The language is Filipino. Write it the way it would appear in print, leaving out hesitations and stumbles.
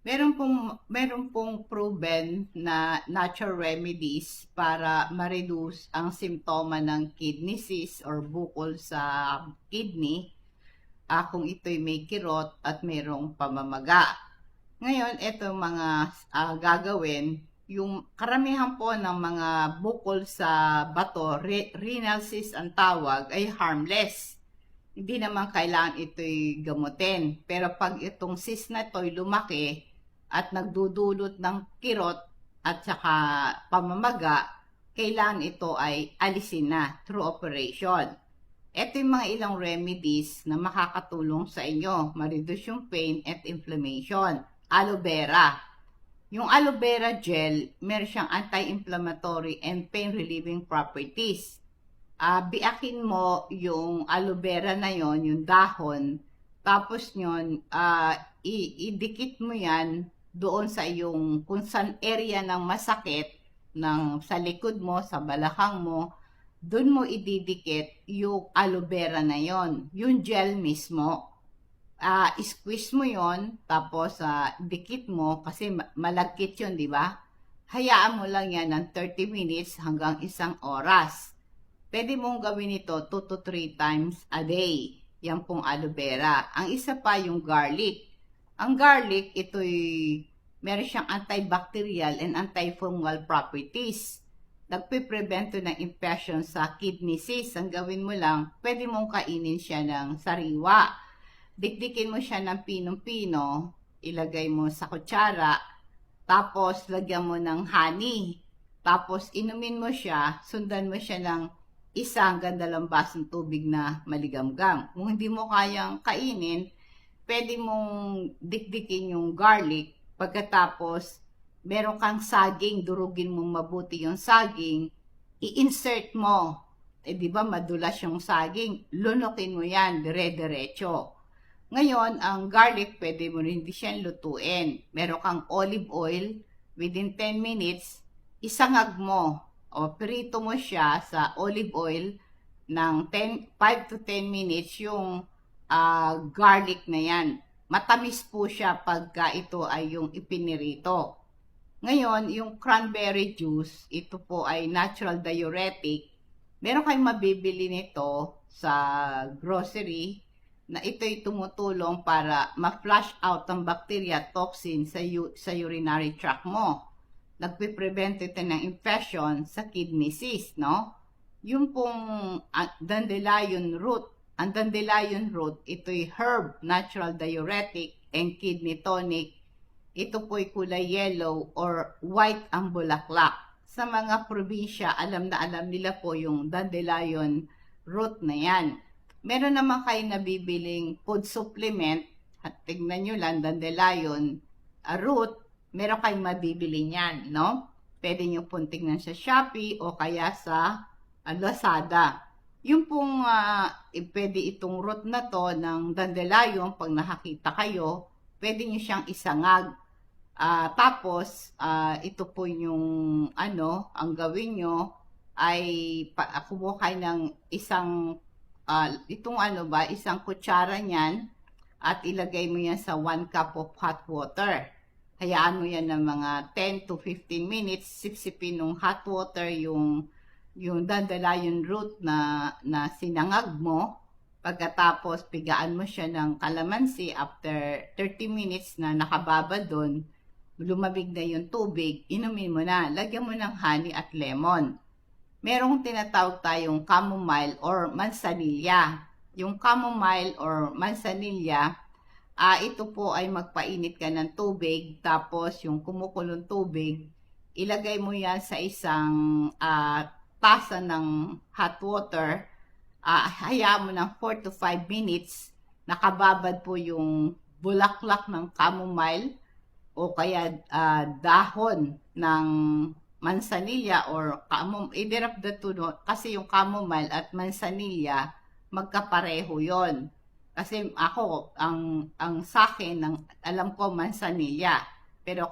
Meron pong proven na natural remedies para ma-reduce ang simptoma ng kidney disease or bukol sa kidney, kung ito'y may kirot at mayroong pamamaga. Ngayon, ito mga gagawin, yung karamihan po ng mga bukol sa bato, renal cyst ang tawag, ay harmless. Hindi naman kailangan ito'y gamutin. Pero pag itong cyst na ito'y lumaki at nagdudulot ng kirot at saka pamamaga, kailangan ito ay alisin na through operation. Ito yung mga ilang remedies na makakatulong sa inyo, ma-reduce yung pain at inflammation. Aloe vera. Yung aloe vera gel, meron siyang anti-inflammatory and pain-relieving properties. Biakin mo yung aloe vera na yon, yung dahon, tapos yun, idikit mo yan doon sa yung kung saan area ng masakit, sa likod mo, sa balakang mo, doon mo ididikit yung aloe vera na yon, yung gel mismo. Squeeze mo yon, tapos dikit mo, kasi malagkit yun, di ba? Hayaan mo lang yan ng 30 minutes hanggang 1 oras. Pwede mong gawin ito 2 to 3 times a day. Yan pong aloe vera. Ang isa pa yung garlic. Ang garlic, ito'y meron siyang antibacterial and antifungal properties. Nagpe-prevent ng infection sa kidney disease. Ang gawin mo lang, pwede mong kainin siya ng sariwa. Dikdikin mo siya ng pinong-pino, ilagay mo sa kutsara, tapos lagyan mo ng honey. Tapos inumin mo siya, sundan mo siya ng 1 basong tubig na maligamgam. Kung hindi mo kayang kainin, pwede mong dikdikin yung garlic. Pagkatapos, meron kang saging, durugin mong mabuti yung saging, i-insert mo. Di ba madulas yung saging? Lunukin mo yan, dire-diretso. Ngayon, ang garlic, pwede mo rin hindi siya lutuin. Meron kang olive oil, within 10 minutes, isangag mo o prito mo siya sa olive oil ng 5 to 10 minutes yung garlic na yan. Matamis po siya pagka ito ay yung ipinirito. Ngayon, yung cranberry juice, ito po ay natural diuretic. Meron kayong mabibili nito sa grocery na ito'y tumutulong para ma-flush out ang bacteria toxin sa urinary tract mo. Nagpe-prevent ito ng infection sa kidney disease, no? Yung pong dandelion root. Ang dandelion root, ito'y herb, natural diuretic, and kidney tonic. Ito po'y kulay yellow or white ang bulaklak. Sa mga probinsya, alam na alam nila po yung dandelion root na yan. Meron naman kayo nabibiling food supplement, at tignan nyo lang, dandelion root, meron kayong mabibili niyan, no? Pwede nyo pong tignan sa Shopee o kaya sa Lazada. Yung pong pwede itong root na to ng dandelion, pag nakakita kayo, pwede nyo siyang isangag. Tapos, ito po yung ang gawin nyo ay kumuha kayo ng isang isang kutsara niyan at ilagay mo yan sa 1 cup of hot water. Hayaan mo yan ng mga 10 to 15 minutes, sipsipin ng hot water yung dandelion root na sinangag mo. Pagkatapos, pigaan mo siya ng kalamansi. After 30 minutes na nakababa doon, lumabig na yung tubig, inumin mo na. Lagyan mo ng honey at lemon. Merong tinatawag tayong chamomile or manzanilla. Yung chamomile or manzanilla, ito po ay magpainit ka ng tubig, tapos yung kumukulong tubig, ilagay mo yan sa isang tasa ng hot water, hayaan mo ng 4 to 5 minutes, nakababad po yung bulaklak ng chamomile o kaya dahon ng manzanilla or either of the two, no? Kasi yung chamomile at manzanilla, magkapareho yon. Kasi ako, ang sa akin, alam ko manzanilla. Pero